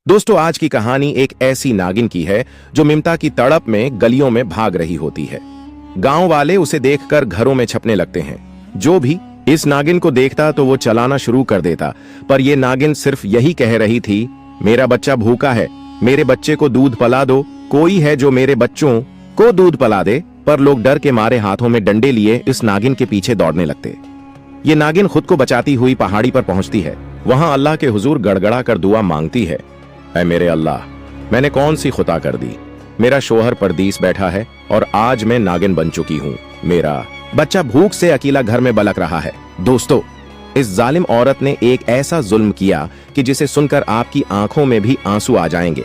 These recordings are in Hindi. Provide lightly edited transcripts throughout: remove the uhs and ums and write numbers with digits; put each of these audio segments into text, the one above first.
दोस्तों, आज की कहानी एक ऐसी नागिन की है जो ममता की तड़प में गलियों में भाग रही होती है। गांव वाले उसे देखकर घरों में छपने लगते हैं। जो भी इस नागिन को देखता तो वो चलाना शुरू कर देता, पर ये नागिन सिर्फ यही कह रही थी, मेरा बच्चा भूखा है, मेरे बच्चे को दूध पिला दो, कोई है जो मेरे बच्चों को दूध पिला दे। पर लोग डर के मारे हाथों में डंडे लिए इस नागिन के पीछे दौड़ने लगते। ये नागिन खुद को बचाती हुई पहाड़ी पर पहुंचती है। वहां अल्लाह के हुजूर गड़गड़ा कर दुआ मांगती है, ऐ मेरे अल्लाह, मैंने कौन सी खुता कर दी, मेरा शोहर परदेस बैठा है और आज मैं नागिन बन चुकी हूँ, मेरा बच्चा भूख से अकेला घर में बलक रहा है। दोस्तों, इस जालिम औरत ने एक ऐसा जुल्म किया कि जिसे सुनकर आपकी आंखों में भी आंसू आ जाएंगे।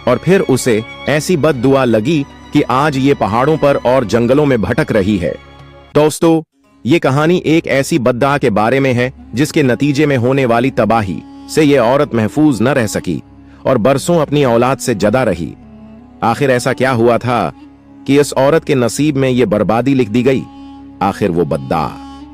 और फिर उसे ऐसी बद्दुआ लगी कि आज ये पहाड़ों पर और जंगलों में भटक रही है। दोस्तों, ये कहानी एक ऐसी बद्दुआ के बारे में है जिसके नतीजे में होने वाली तबाही से ये औरत महफूज न रह सकी और बरसों अपनी औलाद से जदा रही। आखिर ऐसा क्या हुआ था कि इस औरत के नसीब में ये बर्बादी लिख दी गई? आखिर वो बद्दा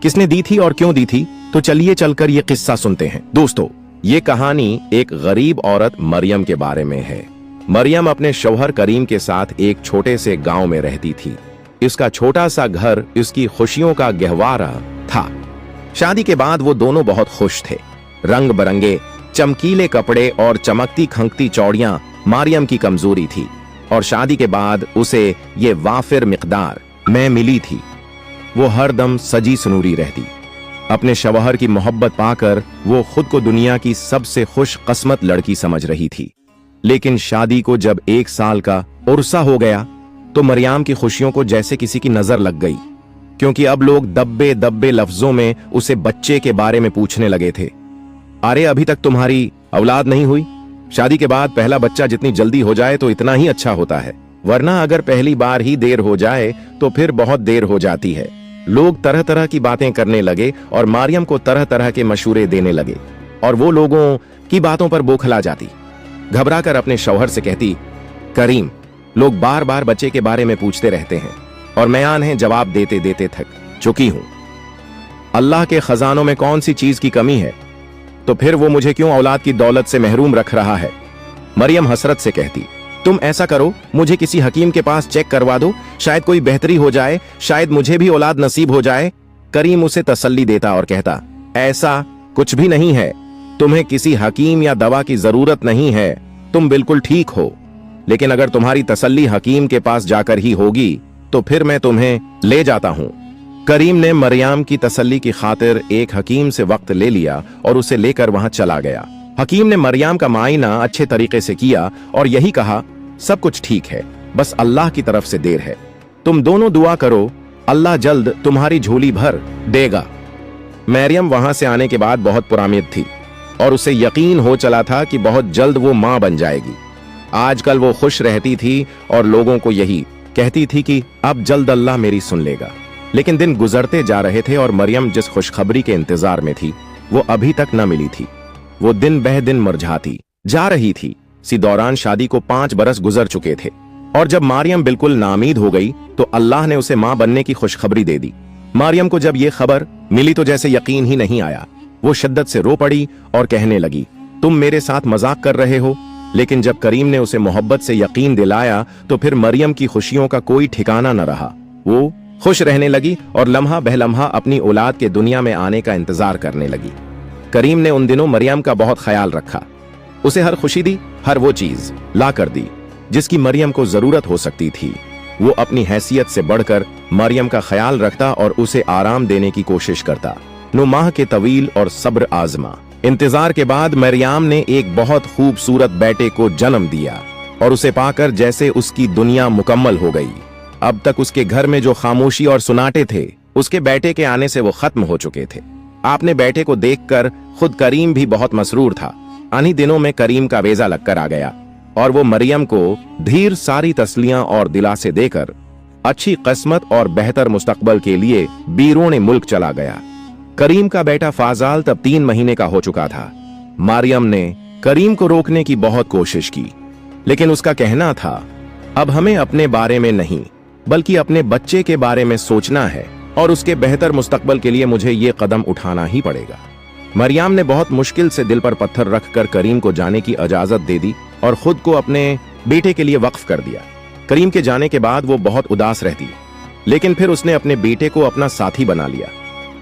किसने दी थी और क्यों दी थी? तो चलिए चलकर ये किस्सा सुनते हैं। दोस्तों, ये कहानी एक गरीब औरत मरियम के बारे में है। मरियम अपने शौहर करीम के साथ एक छोटे से गांव में रहती थी। इसका छोटा सा घर इसकी खुशियों का गहवारा था। शादी के बाद वो दोनों बहुत खुश थे। रंग बरंगे चमकीले कपड़े और चमकती खंगती चौड़ियां मरियम की कमजोरी थी और शादी के बाद उसे ये वाफिर मिकदार में मिली थी। वो हरदम सजी सनूरी रहती। अपने शौहर की मोहब्बत पाकर वो खुद को दुनिया की सबसे खुश किस्मत लड़की समझ रही थी। लेकिन शादी को जब 1 साल का उर्सा हो गया तो मरियम की खुशियों को जैसे किसी की नजर लग गई, क्योंकि अब लोग दब्बे दब्बे लफ्जों में उसे बच्चे के बारे में पूछने लगे थे। अरे, अभी तक तुम्हारी औलाद नहीं हुई? शादी के बाद पहला बच्चा जितनी जल्दी हो जाए तो इतना ही अच्छा होता है, वरना अगर पहली बार ही देर हो जाए तो फिर बहुत देर हो जाती है। लोग तरह तरह की बातें करने लगे और मरियम को तरह तरह के मशूरे देने लगे और वो लोगों की बातों पर बौखला जाती। घबरा कर अपने शौहर से कहती, करीम, लोग बार बार बच्चे के बारे में पूछते रहते हैं और मैं इन्हें जवाब देते देते थक चुकी हूं। अल्लाह के खजानों में कौन सी चीज की कमी है, तो फिर वो मुझे क्यों औलाद की दौलत से महरूम रख रहा है? मरियम हसरत से कहती, तुम ऐसा करो, मुझे किसी हकीम के पास चेक करवा दो, शायद कोई बेहतरी हो जाए, शायद मुझे भी औलाद नसीब हो जाए। करीम उसे तसल्ली देता और कहता, ऐसा कुछ भी नहीं है, तुम्हें किसी हकीम या दवा की जरूरत नहीं है, तुम बिल्कुल ठीक हो। लेकिन अगर तुम्हारी तसल्ली हकीम के पास जाकर ही होगी तो फिर मैं तुम्हें ले जाता हूं। करीम ने मरियम की तसल्ली की खातिर एक हकीम से वक्त ले लिया और उसे लेकर वहां चला गया। हकीम ने मरियम का मायना अच्छे तरीके से किया और यही कहा, सब कुछ ठीक है, बस अल्लाह की तरफ से देर है, तुम दोनों दुआ करो, अल्लाह जल्द तुम्हारी झोली भर देगा। मरियम वहां से आने के बाद बहुत पुरामिद थी और उसे यकीन हो चला था कि बहुत जल्द वो मां बन जाएगी। आजकल वो खुश रहती थी और लोगों को यही कहती थी कि अब जल्द अल्लाह मेरी सुन लेगा। लेकिन दिन गुजरते जा रहे थे और मरियम जिस खुशखबरी के इंतजार में थी वो अभी तक न मिली थी। वो दिन बह दिन मुरझाती जा रही थी। इसी दौरान शादी को 5 बरस गुजर चुके थे और जब मरियम बिल्कुल नामीद हो गई तो अल्लाह ने उसे मां बनने की खुशखबरी दे दी। मरियम को जब ये खबर मिली तो जैसे यकीन ही नहीं आया। वो शिद्दत से रो पड़ी और कहने लगी, तुम मेरे साथ मजाक कर रहे हो? लेकिन जब करीम ने उसे मोहब्बत से यकीन दिलाया तो फिर मरियम की खुशियों का कोई ठिकाना न रहा। वो खुश रहने लगी और लम्हा बहलम्हा अपनी औलाद के दुनिया में आने का इंतजार करने लगी। करीम ने उन दिनों मरियम का बहुत ख्याल रखा, उसे हर खुशी दी, हर वो चीज ला कर दी जिसकी मरियम को जरूरत हो सकती थी। वो अपनी हैसियत से बढ़कर मरियम का ख्याल रखता और उसे आराम देने की कोशिश करता। 9 माह के तवील और सब्र आजमा इंतजार के बाद मरियम ने एक बहुत खूबसूरत बेटे को जन्म दिया और उसे पाकर जैसे उसकी दुनिया मुकम्मल हो गई। अब तक उसके घर में जो खामोशी और सुनाटे थे, उसके बेटे के आने से वो खत्म हो चुके थे। आपने बेटे को देखकर खुद करीम भी बहुत मसरूर था। इन्हीं दिनों में करीम का वेजा लगकर आ गया और वो मरियम को ढेर सारी तसलियां और दिलासे देकर अच्छी किस्मत और बेहतर मुस्तकबल के लिए बीरून मुल्क चला गया। करीम का बेटा फाजाल तब 3 महीने का हो चुका था। मरियम ने करीम को रोकने की बहुत कोशिश की, लेकिन उसका कहना था, अब हमें अपने बारे में नहीं बल्कि अपने बच्चे के बारे में सोचना है और उसके बेहतर मुस्तकबल के लिए मुझे ये कदम उठाना ही पड़ेगा। मरियम ने बहुत मुश्किल से दिल पर पत्थर रखकर करीम को जाने की इजाजत दे दी और खुद को अपने बेटे के लिए वक्फ कर दिया। करीम के जाने के बाद वो बहुत उदास रहती, लेकिन फिर उसने अपने बेटे को अपना साथी बना लिया।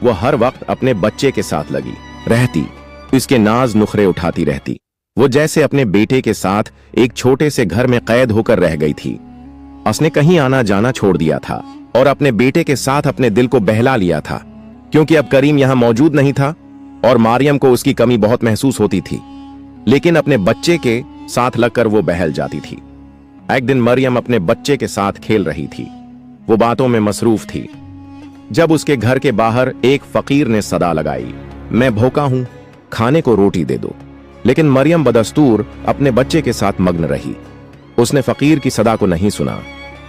वो हर वक्त अपने बच्चे के साथ लगी रहती, इसके नाज नुखरे उठाती रहती। वो जैसे अपने बेटे के साथ एक छोटे से घर में कैद होकर रह गई थी। उसने कहीं आना जाना छोड़ दिया था और अपने बेटे के साथ अपने दिल को बहला लिया था, क्योंकि अब करीम यहां मौजूद नहीं था और मरियम को उसकी कमी बहुत महसूस होती थी। लेकिन अपने बच्चे के साथ लगकर वो बहल जाती थी। एक दिन मरियम अपने बच्चे के साथ खेल रही थी। वो बातों में मसरूफ थी जब उसके घर के बाहर एक फकीर ने सदा लगाई, मैं भूखा हूं, खाने को रोटी दे दो। लेकिन मरियम बदस्तूर अपने बच्चे के साथ मग्न रही। उसने फकीर की सदा को नहीं सुना,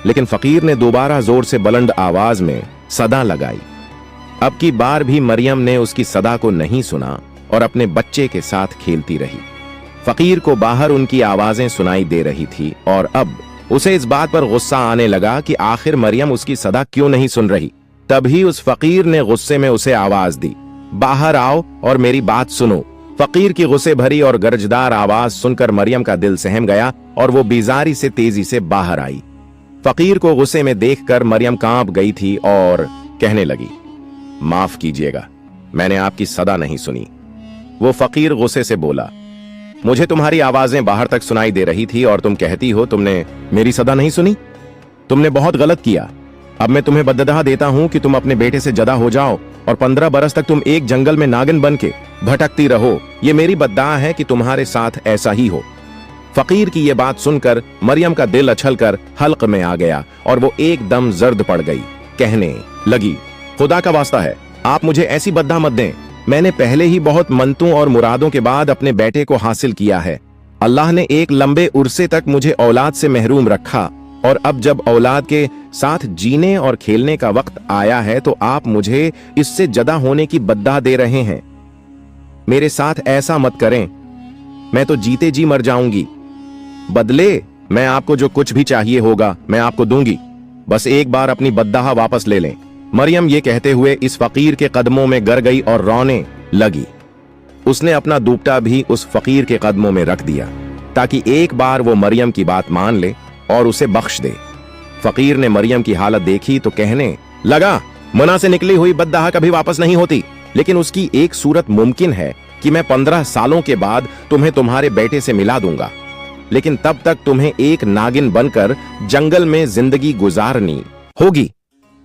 लेकिन फकीर ने दोबारा जोर से बुलंद आवाज में सदा लगाई। अब की बार भी मरियम ने उसकी सदा को नहीं सुना और अपने बच्चे के साथ खेलती रही। फकीर को बाहर उनकी आवाजें सुनाई दे रही थी और अब उसे इस बात पर गुस्सा आने लगा कि आखिर मरियम उसकी सदा क्यों नहीं सुन रही। तभी उस फकीर ने गुस्से में उसे आवाज दी, बाहर आओ और मेरी बात सुनो। फकीर की गुस्से भरी और गरजदार आवाज सुनकर मरियम का दिल सहम गया और वो बेजारी से तेजी से बाहर आई। फकीर को गुस्से में देखकर मरियम कांप गई थी और कहने लगी, माफ कीजिएगा, मैंने आपकी सदा नहीं सुनी। वो फकीर गुस्से से बोला, मुझे तुम्हारी आवाजें बाहर तक सुनाई दे रही थी और तुम कहती हो तुमने मेरी सदा नहीं सुनी। तुमने बहुत गलत किया। अब मैं तुम्हें बददहा देता हूं कि तुम अपने बेटे से जदा हो जाओ और 15 बरस तक तुम एक जंगल में नागिन बन के भटकती रहो। ये मेरी बद्दुआ है कि तुम्हारे साथ ऐसा ही हो। फकीर की ये बात सुनकर मरियम का दिल उछलकर हल्क में आ गया और वो एकदम जर्द पड़ गई। कहने लगी, खुदा का वास्ता है, आप मुझे ऐसी बद्दुआ मत दें। मैंने पहले ही बहुत मन्नतों और मुरादों के बाद अपने बेटे को हासिल किया है। अल्लाह ने एक लंबे उर्से तक मुझे औलाद से महरूम रखा और अब जब औलाद के साथ जीने और खेलने का वक्त आया है तो आप मुझे इससे जदा होने की बद्दुआ दे रहे हैं। मेरे साथ ऐसा मत करें, मैं तो जीते जी मर जाऊंगी। बदले मैं आपको जो कुछ भी चाहिए होगा मैं आपको दूंगी, बस एक बार अपनी बद्दुआ वापस ले लें। मरियम ये कहते हुए इस फकीर के कदमों में गिर गई और रोने लगी। उसने अपना दुपट्टा भी उस फकीर के कदमों में रख दिया ताकि एक बार वो मरियम की बात मान ले और उसे बख्श दे। फकीर ने मरियम की हालत देखी तो कहने लगा, मुना से निकली हुई बद्दुआ कभी वापस नहीं होती, लेकिन उसकी एक सूरत मुमकिन है कि मैं 15 सालों के बाद तुम्हें तुम्हारे बेटे से मिला दूंगा, लेकिन तब तक तुम्हें एक नागिन बनकर जंगल में जिंदगी गुजारनी होगी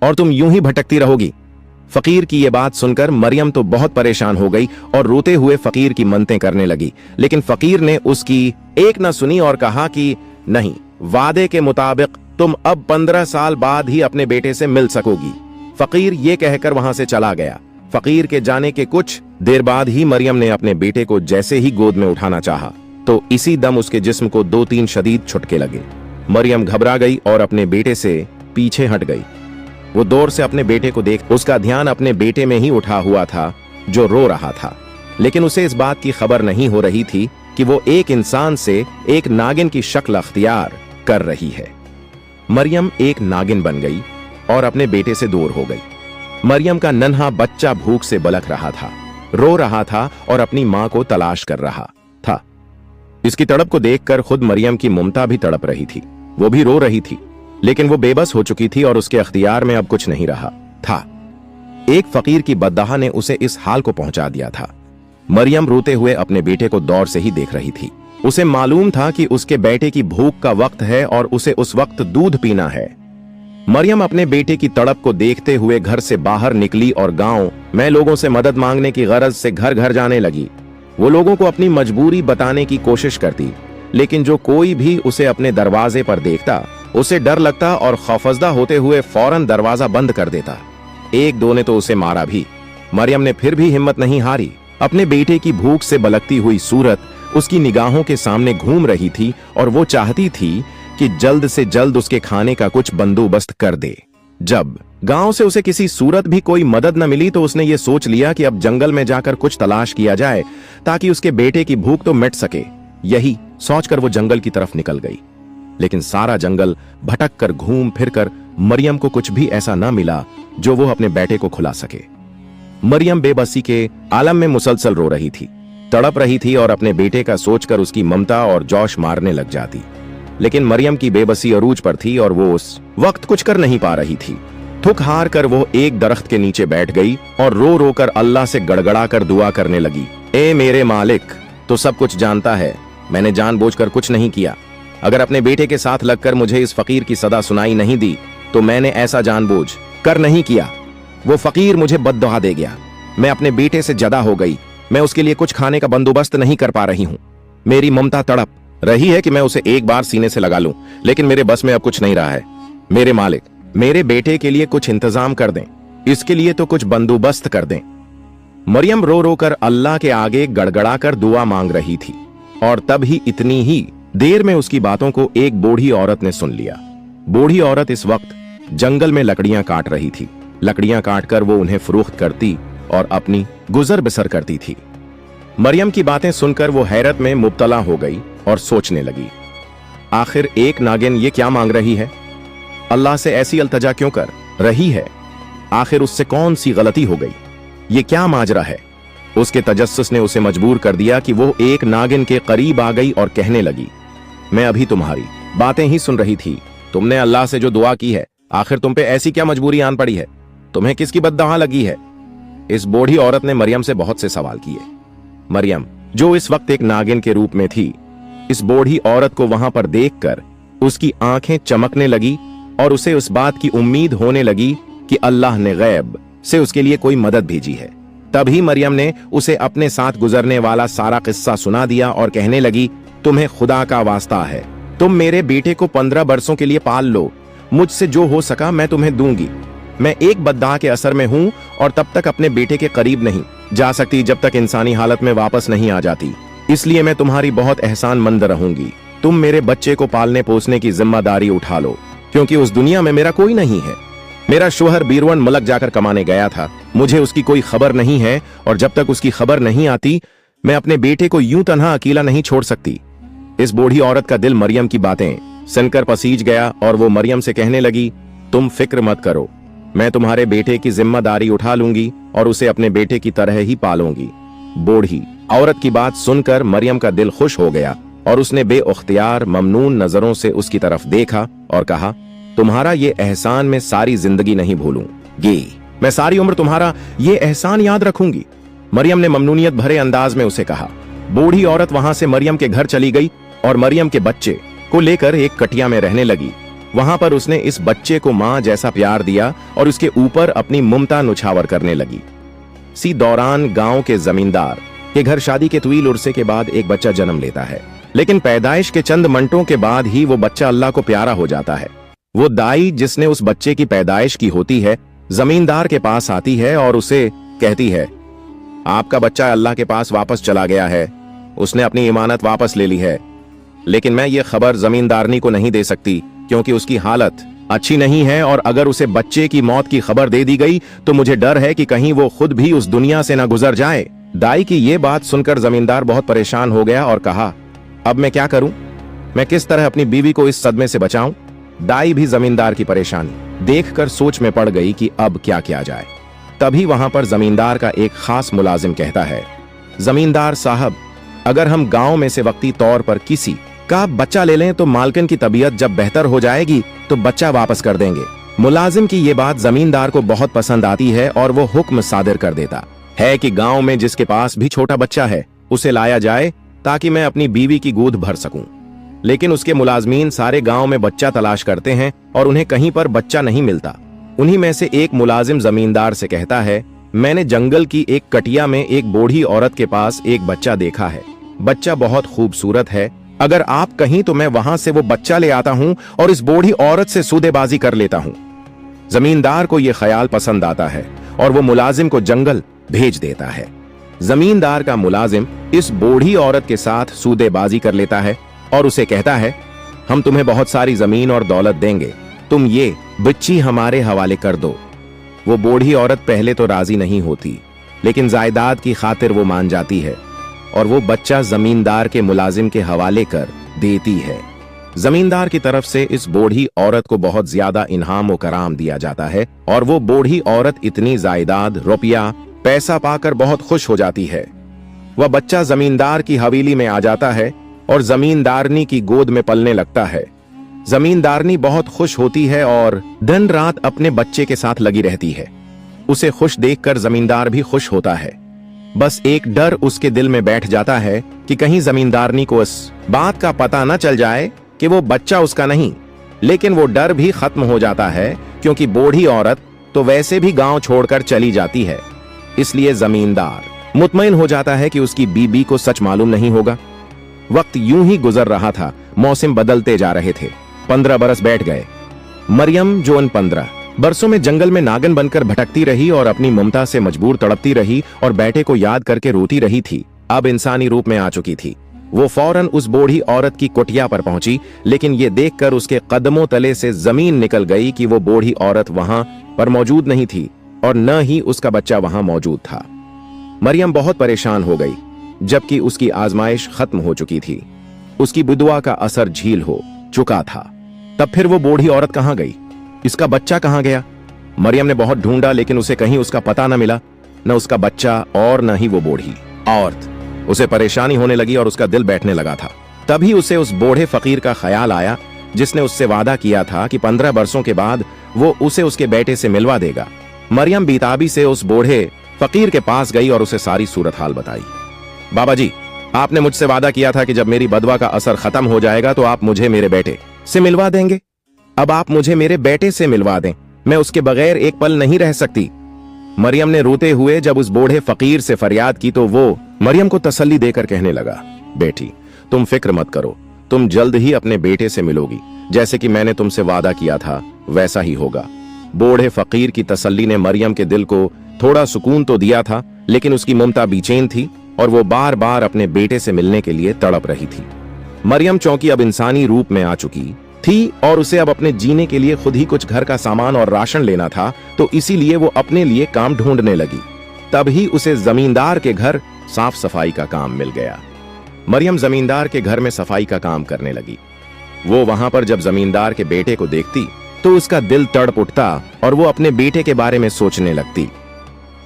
और तुम यूं ही भटकती रहोगी। फकीर की यह बात सुनकर मरियम तो बहुत परेशान हो गई और रोते हुए फकीर की मन्नतें करने लगी, लेकिन फकीर ने उसकी एक न सुनी और कहा कि नहीं, वादे के मुताबिक तुम अब 15 साल बाद ही अपने बेटे से मिल सकोगी। फकीर ये कहकर वहां से चला गया। फकीर के जाने के कुछ देर बाद ही मरियम ने अपने बेटे को जैसे ही गोद में उठाना चाहा तो इसी दम उसके जिस्म को 2-3 शदीद झटके लगे। मरियम घबरा गई और अपने बेटे से पीछे हट गई। वो दौर से अपने बेटे को देख उसका ध्यान अपने बेटे में ही उठा हुआ था जो रो रहा था, लेकिन उसे इस बात की खबर नहीं हो रही थी कि वो एक इंसान से एक नागिन की शक्ल अख्तियार कर रही है। मरियम एक नागिन बन गई और अपने बेटे से दूर हो गई। मरियम का नन्हा बच्चा भूख से बलक रहा था, रो रहा था और अपनी मां को तलाश कर रहा था। इसकी तड़प को देखकर खुद मरियम की ममता भी तड़प रही थी। वो भी रो रही थी, लेकिन वो बेबस हो चुकी थी और उसके अख्तियार में अब कुछ नहीं रहा था। एक फकीर की बद्दुआ ने उसे इस हाल को पहुंचा दिया था। मरियम रोते हुए अपने बेटे को दौर से ही देख रही थी। उसे मालूम था कि उसके बेटे की भूख का वक्त है और उसे उस वक्त दूध पीना है। मरियम अपने बेटे की तड़प को देखते हुए घर से बाहर निकली और गांव में लोगों से मदद मांगने की गरज से घर घर जाने लगी। वो लोगों को अपनी मजबूरी बताने की कोशिश करती, लेकिन जो कोई भी उसे अपने दरवाजे पर देखता उसे डर लगता और खौफजदा होते हुए फौरन दरवाजा बंद कर देता। एक दो ने तो उसे मारा भी। मरियम ने फिर भी हिम्मत नहीं हारी। अपने बेटे की भूख से बलकती हुई सूरत उसकी निगाहों के सामने घूम रही थी और वो चाहती थी कि जल्द से जल्द उसके खाने का कुछ बंदोबस्त कर दे। जब गांव से उसे किसी सूरत भी कोई मदद न मिली तो उसने ये सोच लिया कि अब जंगल में जाकर कुछ तलाश किया जाए ताकि उसके बेटे की भूख तो मिट सके। यही सोचकर वो जंगल की तरफ निकल गई, लेकिन सारा जंगल भटक कर घूम फिर कर मरियम को कुछ भी ऐसा न मिला जो वो अपने बेटे को खिला सके। मरियम बेबसी के आलम में मुसलसल रो रही थी। तड़प रही थी और अपने बेटे का सोचकर उसकी ममता और जोश मारने लग जाती। लेकिन मरियम की बेबसी अरूज पर थी और वो उस वक्त कुछ कर नहीं पा रही थी। थक हार कर वो एक दरख्त के नीचे बैठ गई और रो रो कर अल्लाह से गड़गड़ा कर दुआ करने लगी। ए मेरे मालिक, तो सब कुछ जानता है, मैंने जानबूझकर कुछ नहीं किया। अगर अपने बेटे के साथ लगकर मुझे इस फकीर की सदा सुनाई नहीं दी तो मैंने ऐसा जानबूझ कर नहीं किया। वो फकीर मुझे बद्दुआ दे गया। मैं अपने बेटे से जदा हो गई। मैं उसके लिए कुछ खाने का बंदोबस्त नहीं कर पा रही हूँ। मेरी ममता तड़प रही है कि मैं उसे एक बार सीने से लगा लूं, लेकिन मेरे बस में अब कुछ नहीं रहा है। मेरे मालिक, मेरे बेटे के लिए कुछ इंतजाम कर दें, इसके लिए तो कुछ बंदोबस्त कर दें। मरियम रो रो कर अल्लाह के आगे गड़गड़ा कर दुआ मांग रही थी और तब ही इतनी ही देर में उसकी बातों को एक बूढ़ी औरत ने सुन लिया। बूढ़ी औरत इस वक्त जंगल में लकड़ियां काट रही थी। लकड़ियां काटकर वो उन्हें फरोख्त करती और अपनी गुजर बसर करती थी। मरियम की बातें सुनकर वो हैरत में मुब्तला हो गई और सोचने लगी, आखिर एक नागिन ये क्या मांग रही है? अल्लाह से ऐसी अल्तजा क्यों कर रही है? आखिर उससे कौन सी गलती हो गई? ये क्या माजरा है? उसके तजस्सुस ने उसे मजबूर कर दिया कि वो एक नागिन के करीब आ गई और कहने लगी, मैं अभी तुम्हारी बातें ही सुन रही थी। तुमने अल्लाह से जो दुआ की है, आखिर तुम पे ऐसी क्या मजबूरी आन पड़ी है? तुम्हें किसकी बद्दुआ लगी है? इस बूढ़ी औरत ने मरियम से बहुत से सवाल किए। मरियम, जो इस वक्त एक नागिन के रूप में थी, इस बूढ़ी औरत को वहां पर देखकर उसकी आंखें चमकने लगी और उसे उस बात की उम्मीद होने लगी कि अल्लाह ने गैब से उसके लिए कोई मदद भेजी है। तभी मरियम ने उसे अपने साथ गुजरने वाला सारा किस्सा सुना दिया और कहने लगी, तुम्हें खुदा का वास्ता है, तुम मेरे बेटे को 15 बरसों के लिए पाल लो। मुझसे जो हो सका मैं तुम्हें दूंगी। मैं एक बद्दुआ के असर में हूं और तब तक अपने बेटे के करीब नहीं जा सकती जब तक इंसानी हालत में वापस नहीं आ जाती। इसलिए मैं तुम्हारी बहुत एहसानमंद रहूंगी। तुम मेरे बच्चे को पालने पोसने की जिम्मेदारी उठा लो, क्योंकि उस दुनिया में मेरा कोई नहीं है। मेरा शोहर बीरवन मुल्क जाकर कमाने गया था। मुझे उसकी कोई खबर नहीं है और जब तक उसकी खबर नहीं आती मैं अपने बेटे को यूं तन्हा अकेला नहीं छोड़ सकती। इस बूढ़ी औरत का दिल मरियम की बातें सुनकर पसीज गया और वो मरियम से कहने लगी, तुम फिक्र मत करो, मैं तुम्हारे बेटे की जिम्मेदारी उठा लूंगी और उसे अपने बेटे की तरह ही पालूंगी। बूढ़ी औरत की बात सुनकर मरियम का दिल खुश हो गया और उसने बेउख्तियार ममनून नजरों से उसकी तरफ देखा और कहा, तुम्हारा ये एहसान मैं सारी जिंदगी नहीं भूलूंगी। मैं सारी उम्र तुम्हारा ये एहसान याद रखूंगी। मरियम ने ममनूनियत भरे अंदाज में उसे कहा। बूढ़ी औरत वहां से मरियम के घर चली गई और मरियम के बच्चे को लेकर एक कटिया में रहने लगी। वहां पर उसने इस बच्चे को मां जैसा प्यार दिया और उसके ऊपर अपनी ममता नुछावर करने लगी। इसी दौरान गांव के जमींदार के घर शादी के तवील उर्से के बाद एक बच्चा जन्म लेता है, लेकिन पैदाइश के चंद मिनटों के बाद ही वो बच्चा अल्लाह को प्यारा हो जाता है। वो दाई जिसने उस बच्चे की पैदाइश की होती है, जमींदार के पास आती है और उसे कहती है, आपका बच्चा अल्लाह के पास वापस चला गया है, उसने अपनी इमानत वापस ले ली है। लेकिन मैं ये खबर जमींदारनी को नहीं दे सकती क्योंकि उसकी हालत अच्छी नहीं है और अगर उसे बच्चे की मौत की खबर दे दी गई तो मुझे डर है कि कहीं वो खुद भी उस दुनिया से न गुजर जाए। दाई की ये बात सुनकर जमींदार बहुत परेशान हो गया और कहा, अब मैं क्या करूं? मैं किस तरह अपनी बीवी को इस सदमे से बचाऊं? दाई भी जमींदार की परेशानी देखकर सोच में पड़ गई कि अब क्या किया जाए। तभी वहां पर जमींदार का एक खास मुलाजिम कहता है, जमींदार साहब, अगर हम गांव में से वक्ती तौर पर किसी का बच्चा ले लें तो मालकिन की तबीयत जब बेहतर हो जाएगी तो बच्चा वापस कर देंगे। मुलाजिम की ये बात जमींदार को बहुत पसंद आती है और वो हुक्म सादिर कर देता है कि गांव में जिसके पास भी छोटा बच्चा है उसे लाया जाए ताकि मैं अपनी बीवी की गोद भर सकूं। लेकिन उसके मुलाजमीन सारे गांव में बच्चा तलाश करते हैं और उन्हें कहीं पर बच्चा नहीं मिलता। उन्हीं में से एक मुलाजिम जमींदार से कहता है, मैंने जंगल की एक कटिया में एक बूढ़ी औरत के पास एक बच्चा देखा है। बच्चा बहुत खूबसूरत है। अगर आप कहीं तो मैं वहां से वो बच्चा ले आता हूं और इस बूढ़ी औरत से सौदेबाजी कर लेता हूं। जमींदार को यह ख्याल पसंद आता है और वो मुलाजिम को जंगल भेज देता है। जमींदार का मुलाजिम इस बूढ़ी औरत के साथ सौदेबाजी कर लेता है और उसे कहता है, हम तुम्हें बहुत सारी जमीन और दौलत देंगे, तुम ये बच्ची हमारे हवाले कर दो। वो बूढ़ी औरत पहले तो राजी नहीं होती, लेकिन जायदाद की खातिर वो मान जाती है और वो बच्चा जमींदार के मुलाजिम के हवाले कर देती है। जमींदार की तरफ से इस बूढ़ी औरत को बहुत ज्यादा इनाम व कराम दिया जाता है और वो बूढ़ी औरत इतनी जायदाद, रुपया, पैसा पाकर बहुत खुश हो जाती है। वह बच्चा जमींदार की हवेली में आ जाता है और जमींदारनी की गोद में पलने लगता है। जमींदारनी बहुत खुश होती है और दिन रात अपने बच्चे के साथ लगी रहती है। उसे खुश देखकर जमींदार भी खुश होता है। बस एक डर उसके दिल में बैठ जाता है कि कहीं जमींदारनी को इस बात का पता न चल जाए कि वो बच्चा उसका नहीं। लेकिन वो डर भी खत्म हो जाता है क्योंकि बूढ़ी औरत तो वैसे भी गांव छोड़कर चली जाती है। इसलिए जमींदार मुतमईन हो जाता है कि उसकी बीबी को सच मालूम नहीं होगा। वक्त यूं ही गुजर रहा था, मौसम बदलते जा रहे थे। 15 बरस बैठ गए। मरियम जो उन 15 बरसों में जंगल में नागिन बनकर भटकती रही और अपनी ममता से मजबूर तड़पती रही और बेटे को याद करके रोती रही थी, अब इंसानी रूप में आ चुकी थी। वो फौरन उस बूढ़ी औरत की कुटिया पर पहुंची, लेकिन ये देखकर उसके कदमों तले से जमीन निकल गई कि वो बूढ़ी औरत वहां पर मौजूद नहीं थी और न ही उसका बच्चा वहां मौजूद था। मरियम बहुत परेशान हो गई, जबकि उसकी आजमाइश खत्म हो चुकी थी। उसकी बुदुआ का असर झील हो चुका था। तब फिर वो बूढ़ी औरत कहां गई? इसका बच्चा कहां गया? मरियम ने बहुत ढूंढा, लेकिन उसे कहीं उसका पता न मिला, न उसका बच्चा और न ही वो बूढ़ी औरत। उसे परेशानी होने लगी और उसका दिल बैठने लगा था। तभी उसे उस बूढ़े फकीर का ख्याल आया जिसने उससे वादा किया था कि 15 बरसों के बाद वो उसे उसके बेटे से मिलवा देगा। मरियम बेताबी से उस बूढ़े फकीर के पास गई और उसे सारी सूरत हाल बताई। बाबा जी, आपने मुझसे वादा किया था कि जब मेरी बदवा का असर खत्म हो जाएगा तो आप मुझे मेरे बेटे से मिलवा देंगे। अब आप मुझे मेरे बेटे से मिलवा दें, मैं उसके बगैर एक पल नहीं रह सकती। मरियम ने रोते हुए जब उस बूढ़े फकीर से फरियाद की तो वो मरियम को तसल्ली देकर कहने लगा, बेटी तुम फिक्र मत करो, तुम जल्द ही अपने बेटे से मिलोगी। जैसे कि मैंने तुमसे वादा किया था वैसा ही होगा। बूढ़े फकीर की तसल्ली ने मरियम के दिल को थोड़ा सुकून तो दिया था, लेकिन उसकी ममता बेचैन थी और वो बार बार अपने बेटे से मिलने के लिए तड़प रही थी। मरियम चौंकी अब इंसानी रूप में आ चुकी थी और उसे अब अपने जीने के लिए खुद ही कुछ घर का सामान और राशन लेना था, तो इसीलिए वो अपने लिए काम ढूंढने लगी। तभी उसे जमींदार के घर साफ सफाई का काम मिल गया। मरियम जमींदार के घर में सफाई का काम करने लगी। वो वहां पर जब जमींदार के बेटे को देखती तो उसका दिल तड़प उठता और वो अपने बेटे के बारे में सोचने लगती,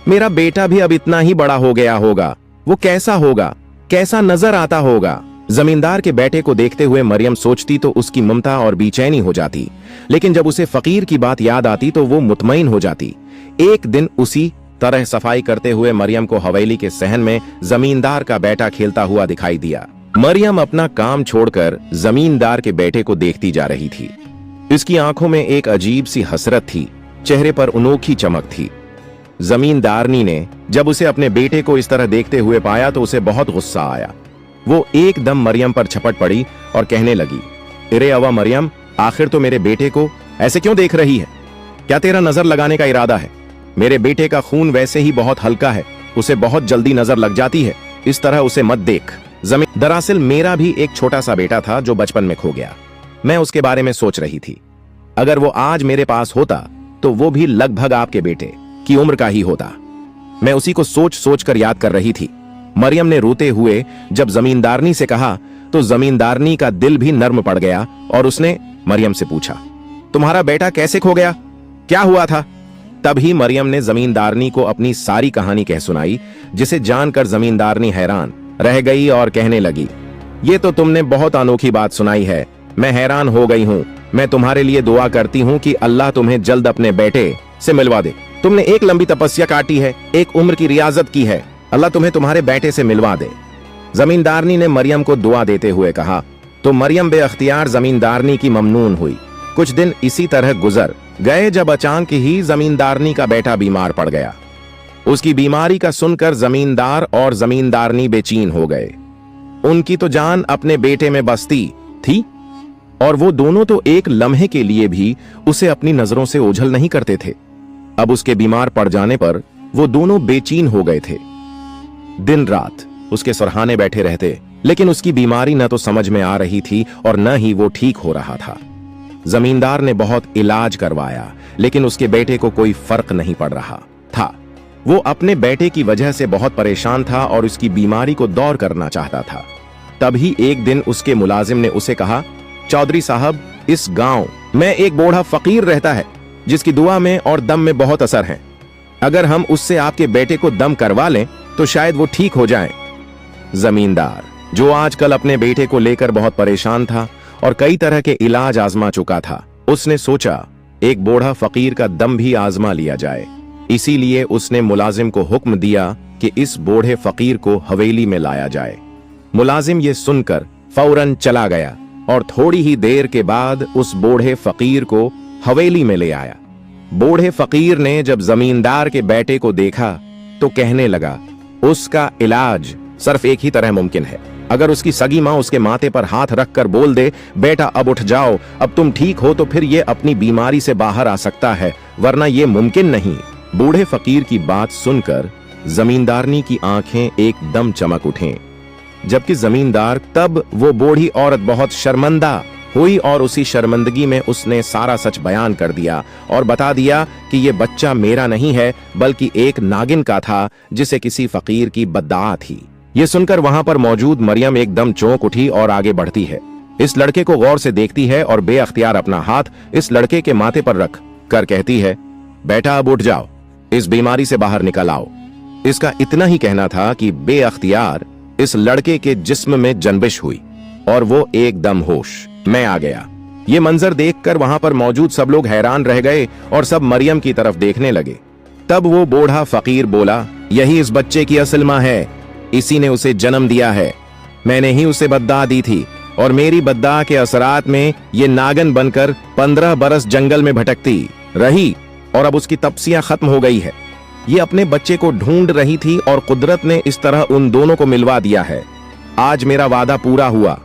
मेरा बेटा भी अब इतना ही बड़ा हो गया होगा, वो कैसा होगा, कैसा नजर आता होगा। जमींदार के बेटे को देखते हुए मरियम सोचती तो उसकी ममता और बेचैनी हो जाती, लेकिन जब उसे फकीर की बात याद आती तो वो मुतमईन हो जाती। एक दिन उसी तरह सफाई करते हुए मरियम को हवेली के सहन में जमींदार का बेटा खेलता हुआ दिखाई दिया। मरियम अपना काम छोड़कर जमींदार के बेटे को देखती जा रही थी। इसकी आंखों में एक अजीब सी हसरत थी, चेहरे पर अनोखी चमक थी। जमींदारनी ने जब उसे अपने बेटे को इस तरह देखते हुए पाया तो उसे बहुत गुस्सा आया। वो एकदम मरियम पर झपट पड़ी और कहने लगी, अरे अवा मरियम, आखिर तो मेरे बेटे को ऐसे क्यों देख रही है? क्या तेरा नजर लगाने का इरादा है? मेरे बेटे का खून वैसे ही बहुत हल्का है, उसे बहुत जल्दी नजर लग जाती है, इस तरह उसे मत देख। दरअसल मेरा भी एक छोटा सा बेटा था जो बचपन में खो गया। मैं उसके बारे में सोच रही थी। अगर वो आज मेरे पास होता तो वो भी लगभग आपके बेटे की उम्र का ही होता। मैं उसी को सोच सोच कर याद कर रही थी। मरियम ने रोते हुए जब जमींदारनी से कहा तो जमींदारनी का दिल भी नर्म पड़ गया और उसने मरियम से पूछा, तुम्हारा बेटा कैसे खो गया, क्या हुआ था? तभी मरियम ने जमींदारनी को अपनी सारी कहानी कह सुनाई, जिसे जानकर जमींदारनी हैरान रह गई और कहने लगी, ये तो तुमने बहुत अनोखी बात सुनाई है, मैं हैरान हो गई हूँ। मैं तुम्हारे लिए दुआ करती हूँ कि अल्लाह तुम्हें जल्द अपने बेटे से मिलवा दे। तुमने एक लंबी तपस्या काटी है, एक उम्र की रियाजत की है, अल्लाह तुम्हें तुम्हारे बेटे से मिलवा दे। जमींदारनी ने मरियम को दुआ देते हुए कहा तो मरियम बेअख्तियार जमींदारनी की ममनून हुई। कुछ दिन इसी तरह गुजर गए जब अचानक ही जमींदारनी का बेटा बीमार पड़ गया। उसकी बीमारी का सुनकर जमींदार और जमींदारनी बेचैन हो गए। उनकी तो जान अपने बेटे में बसती थी और वो दोनों तो एक लम्हे के लिए भी उसे अपनी नजरों से ओझल नहीं करते थे। अब उसके बीमार पड़ जाने पर वो दोनों बेचैन हो गए थे। दिन रात उसके सरहाने बैठे रहते, लेकिन उसकी बीमारी न तो समझ में आ रही थी और न ही वो ठीक हो रहा था। जमींदार ने बहुत इलाज करवाया, लेकिन उसके बेटे को कोई फर्क नहीं पड़ रहा था। वो अपने बेटे की वजह से बहुत परेशान था और उसकी बीमारी को दौर करना चाहता था। तभी एक दिन उसके मुलाजिम ने उसे कहा, चौधरी साहब, इस गांव में एक बूढ़ा फकीर रहता है जिसकी दुआ में और दम में बहुत असर है। अगर हम उससे आपके बेटे को दम करवा लें तो शायद वो ठीक हो जाए। जमींदार, जो आजकल अपने बेटे को लेकर बहुत परेशान था और कई तरह के इलाज आजमा चुका था, उसने सोचा एक बूढ़ा फकीर का दम भी आजमा लिया जाए। इसीलिए उसने मुलाजिम को हुक्म दिया कि इस बूढ़े फकीर को हवेली में लाया जाए। मुलाजिम ये सुनकर फौरन चला गया और थोड़ी ही देर के बाद उस बूढ़े फकीर को हवेली में ले आया। बूढ़े फकीर ने जब जमींदार के बेटे को देखा तो कहने लगा, उसका इलाज सिर्फ एक ही तरह मुमकिन है। अगर उसकी सगी मां उसके माथे पर हाथ रखकर बोल दे, बेटा अब उठ जाओ, अब तुम ठीक हो, तो फिर ये अपनी बीमारी से बाहर आ सकता है, वरना ये मुमकिन नहीं। बूढ़े फकीर की बात सुनकर जमींदारनी की आंखें एकदम चमक उठें, जबकि जमींदार तब वो बूढ़ी औरत बहुत शर्मिंदा हुई और उसी शर्मिंदगी में उसने सारा सच बयान कर दिया और बता दिया कि ये बच्चा मेरा नहीं है बल्कि एक नागिन का था जिसे किसी फकीर की बद्दुआ थी। ये सुनकर वहां पर मौजूद मरियम एकदम चौंक उठी और आगे बढ़ती है। इस लड़के को गौर से देखती है और बेअख्तियार अपना हाथ इस लड़के के माथे पर रख कर कहती है, बेटा अब उठ जाओ, इस बीमारी से बाहर निकल आओ। इसका इतना ही कहना था कि बेअख्तियार इस लड़के के जिस्म में जनबिश हुई और वो एकदम होश में आ गया। ये मंजर देखकर वहां पर मौजूद सब लोग हैरान रह गए और सब मरियम की तरफ देखने लगे। तब वो बूढ़ा फकीर बोला, यही इस बच्चे की असल मां है, इसी ने उसे जन्म दिया है। मैंने ही उसे बद्दुआ दी थी और मेरी बद्दुआ के असरात में ये नागन बनकर 15 बरस जंगल में भटकती रही और अब उसकी तपस्या खत्म हो गई है। ये अपने बच्चे को ढूंढ रही थी और कुदरत ने इस तरह उन दोनों को मिलवा दिया है। आज मेरा वादा पूरा हुआ।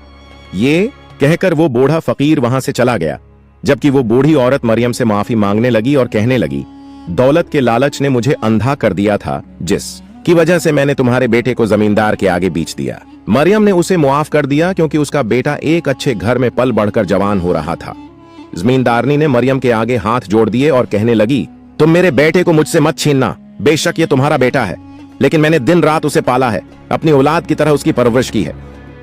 ये कहकर वो बूढ़ा फकीर वहां से चला गया, जबकि वो बूढ़ी औरत मरियम से माफी मांगने लगी और कहने लगी, दौलत के लालच ने मुझे अंधा कर दिया था, जिस की वजह से मैंने तुम्हारे बेटे को जमींदार के आगे बेच दिया। मरियम ने उसे मुआफ कर दिया क्योंकि उसका बेटा एक अच्छे घर में पल बढ़कर जवान हो रहा था। जमींदारनी ने मरियम के आगे हाथ जोड़ दिए और कहने लगी, तुम मेरे बेटे को मुझसे मत छीनना। बेशक ये तुम्हारा बेटा है, लेकिन मैंने दिन रात उसे पाला है, अपनी औलाद की तरह उसकी परवरिश की है।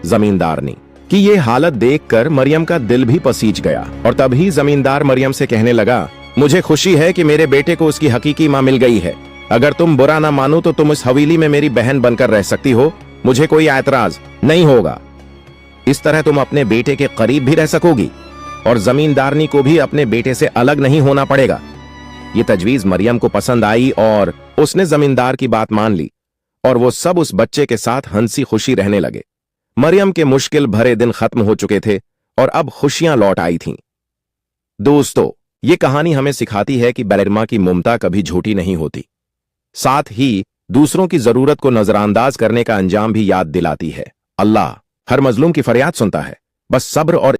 जमींदारनी की ये हालत देखकर मरियम का दिल भी पसीज गया और तभी जमींदार मरियम से कहने लगा, मुझे खुशी है कि मेरे बेटे को उसकी हकीकी मां मिल गई है। अगर तुम बुरा ना मानो तो तुम इस हवेली में मेरी बहन बनकर रह सकती हो, मुझे कोई ऐतराज नहीं होगा। इस तरह तुम अपने बेटे के करीब भी रह सकोगी और जमींदारनी को भी अपने बेटे से अलग नहीं होना पड़ेगा। ये तजवीज मरियम को पसंद आई और उसने जमींदार की बात मान ली और वो सब उस बच्चे के साथ हंसी खुशी रहने लगे। मरियम के मुश्किल भरे दिन खत्म हो चुके थे और अब खुशियां लौट आई थीं। दोस्तों, ये कहानी हमें सिखाती है कि बैरमा की ममता कभी झूठी नहीं होती, साथ ही दूसरों की जरूरत को नजरअंदाज करने का अंजाम भी याद दिलाती है। अल्लाह हर मजलूम की फरियाद सुनता है, बस सब्र और